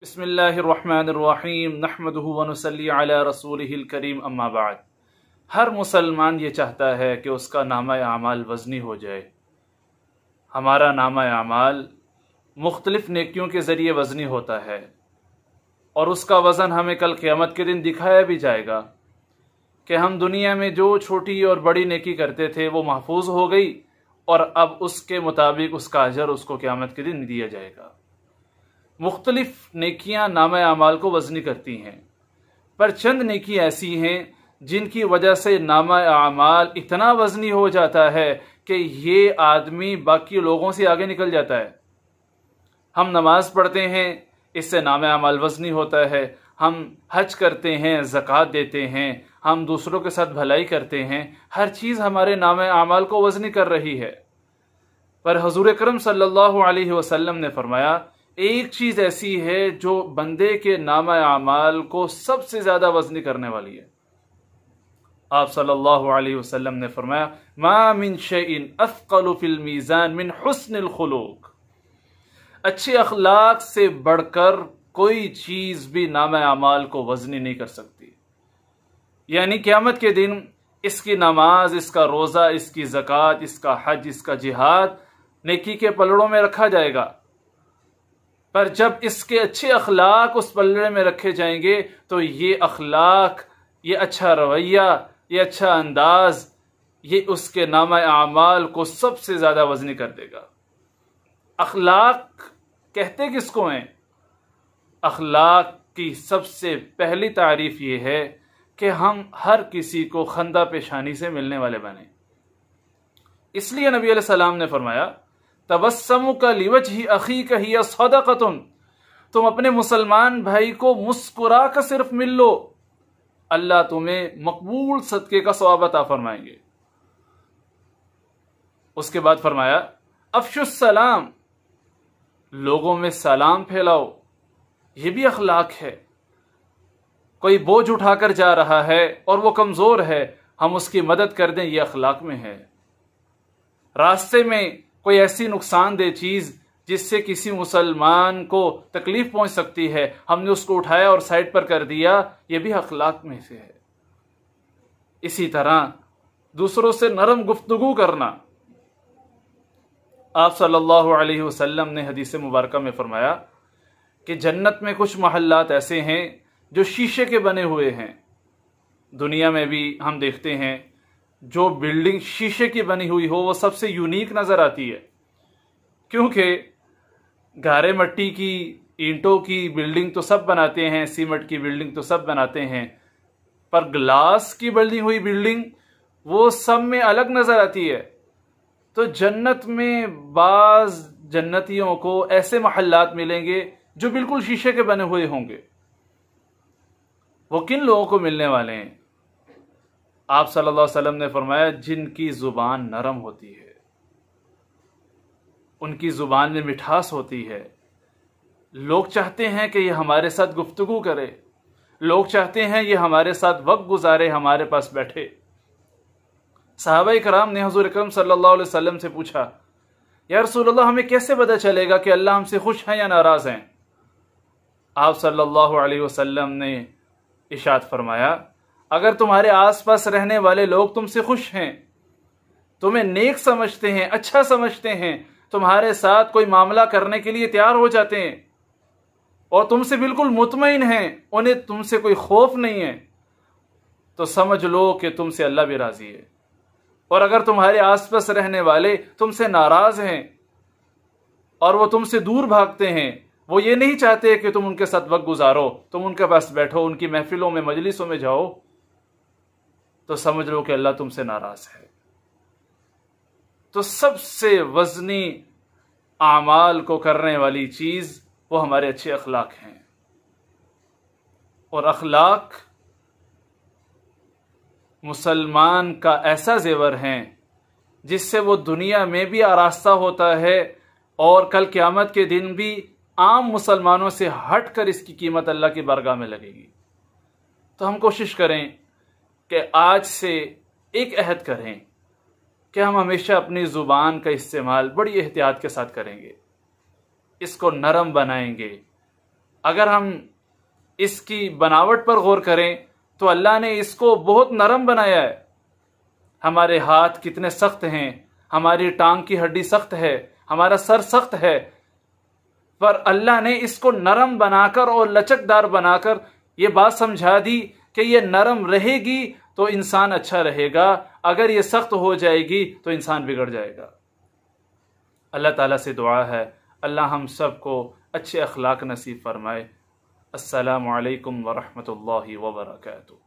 بسم اللہ الرحمن الرحیم نحمدہ ونصلی علی رسولہ الکریم اما بعد۔ ہر مسلمان یہ چاہتا ہے کہ اس کا نامہ اعمال وزنی ہو جائے۔ ہمارا نامہ اعمال مختلف نیکیوں کے ذریعے وزنی ہوتا ہے اور اس کا وزن ہمیں کل قیامت کے دن دکھایا بھی جائے گا کہ ہم دنیا میں جو چھوٹی اور بڑی نیکی کرتے تھے وہ محفوظ ہو گئی اور اب اس کے مطابق اس کا اجر اس کو قیامت کے دن دیا جائے گا۔ مختلف نیکیاں نامہ اعمال کو وزنی کرتی ہیں، پر چند نیکی ایسی ہیں جن کی وجہ سے نامہ اعمال اتنا وزنی ہو جاتا ہے کہ یہ آدمی باقی لوگوں سے آگے نکل جاتا ہے۔ ہم نماز پڑھتے ہیں، اس سے نامہ اعمال وزنی ہوتا ہے۔ ہم حج کرتے ہیں، زکوٰۃ دیتے ہیں، ہم دوسروں کے ساتھ بھلائی کرتے ہیں، ہر چیز ہمارے نامہ اعمال کو وزنی کر رہی ہے۔ پر حضور اکرم صلی اللہ علیہ وسلم نے فرمایا ایک چیز ایسی ہے جو بندے کے نامہ اعمال کو سب سے زیادہ وزنی کرنے والی ہے۔ آپ صلی اللہ علیہ وسلم نے فرمایا ما من شیء اثقل فی المیزان من حسن الخلق، اچھے اخلاق سے بڑھ کر کوئی چیز بھی نامہ اعمال کو وزنی نہیں کر سکتی۔ یعنی قیامت کے دن اس کی نماز، اس کا روزہ، اس کی زکوٰۃ، اس کا حج، اس کا جہاد نیکی کے پلڑوں میں رکھا جائے گا، پر جب اس کے اچھے اخلاق اس پلڑے میں رکھے جائیں گے تو یہ اخلاق، یہ اچھا رویہ، یہ اچھا انداز، یہ اس کے نامہ اعمال کو سب سے زیادہ وزنی کر دے گا۔ اخلاق کہتے کس کو ہیں؟ اخلاق کی سب سے پہلی تعریف یہ ہے کہ ہم ہر کسی کو خندہ پیشانی سے ملنے والے بنیں۔ اس لیے نبی علیہ السلام نے فرمایا تبسمک لوجہ اخیک ہی صدقۃ، تم اپنے مسلمان بھائی کو مسکرا کر صرف مل لو، اللہ تمہیں مقبول صدقے کا ثواب عطا فرمائیں گے۔ اس کے بعد فرمایا افشوا السلام، لوگوں میں سلام پھیلاؤ، یہ بھی اخلاق ہے۔ کوئی بوجھ اٹھا کر جا رہا ہے اور وہ کمزور ہے، ہم اس کی مدد کر دیں، یہ اخلاق میں ہے۔ راستے میں کوئی ایسی نقصان دہ چیز جس سے کسی مسلمان کو تکلیف پہنچ سکتی ہے، ہم نے اس کو اٹھایا اور سائڈ پر کر دیا، یہ بھی اخلاق میں سے ہے۔ اسی طرح دوسروں سے نرم گفتگو کرنا۔ آپ صلی اللہ علیہ وسلم نے حدیث مبارکہ میں فرمایا کہ جنت میں کچھ محلات ایسے ہیں جو شیشے کے بنے ہوئے ہیں۔ دنیا میں بھی ہم دیکھتے ہیں جو بلڈنگ شیشے کی بنی ہوئی ہو وہ سب سے یونیک نظر آتی ہے، کیونکہ گارے مٹی کی، اینٹوں کی بلڈنگ تو سب بناتے ہیں، سیمنٹ کی بلڈنگ تو سب بناتے ہیں، پر گلاس کی بنی ہوئی بلڈنگ وہ سب میں الگ نظر آتی ہے۔ تو جنت میں بعض جنتیوں کو ایسے محلات ملیں گے جو بالکل شیشے کے بنے ہوئے ہوں گے۔ وہ کن لوگوں کو ملنے والے ہیں؟ آپ صلی اللہ علیہ وسلم نے فرمایا جن کی زبان نرم ہوتی ہے، ان کی زبان میں مٹھاس ہوتی ہے، لوگ چاہتے ہیں کہ یہ ہمارے ساتھ گفتگو کرے، لوگ چاہتے ہیں یہ ہمارے ساتھ وقت گزارے، ہمارے پاس بیٹھے۔ صحابہ کرام نے حضور اکرم صلی اللہ علیہ وسلم سے پوچھا یا رسول اللہ ہمیں کیسے پتہ چلے گا کہ اللہ ہم سے خوش ہیں یا ناراض ہیں؟ آپ صلی اللہ علیہ وسلم نے ارشاد فرمایا اگر تمہارے آس پاس رہنے والے لوگ تم سے خوش ہیں، تمہیں نیک سمجھتے ہیں، اچھا سمجھتے ہیں، تمہارے ساتھ کوئی معاملہ کرنے کے لیے تیار ہو جاتے ہیں اور تم سے بالکل مطمئن ہیں، انہیں تم سے کوئی خوف نہیں ہے، تو سمجھ لو کہ تم سے اللہ بھی راضی ہے۔ اور اگر تمہارے آس پاس رہنے والے تم سے ناراض ہیں اور وہ تم سے دور بھاگتے ہیں، وہ یہ نہیں چاہتے کہ تم ان کے ساتھ وقت گزارو، تم ان کے پاس بیٹھو، ان کی محفلوں میں، مجلسوں میں جاؤ، تو سمجھ لو کہ اللہ تم سے ناراض ہے۔ تو سب سے وزنی اعمال کو کرنے والی چیز وہ ہمارے اچھے اخلاق ہیں، اور اخلاق مسلمان کا ایسا زیور ہیں جس سے وہ دنیا میں بھی آراستہ ہوتا ہے اور کل قیامت کے دن بھی عام مسلمانوں سے ہٹ کر اس کی قیمت اللہ کی بارگاہ میں لگے گی۔ تو ہم کوشش کریں کہ آج سے ایک عہد کریں کہ ہم ہمیشہ اپنی زبان کا استعمال بڑی احتیاط کے ساتھ کریں گے، اس کو نرم بنائیں گے، اگر ہم اس کی بناوٹ پر غور کریں تو اللہ نے اس کو بہت نرم بنایا ہے. ہمارے ہاتھ کتنے سخت ہیں، ہماری ٹانگ کی ہڈی سخت ہے، ہمارا سر سخت ہے، پر اللہ نے اس کو نرم بنا کر اور لچکدار بنا کر یہ بات سمجھا دی کہ یہ نرم رہے گی تو انسان اچھا رہے گا، اگر یہ سخت ہو جائے گی تو انسان بگڑ جائے گا. اللہ تعالیٰ سے دعا ہے اللہ ہم سب کو اچھے اخلاق نصیب فرمائے. السلام علیکم ورحمۃ اللہ وبرکاتہ.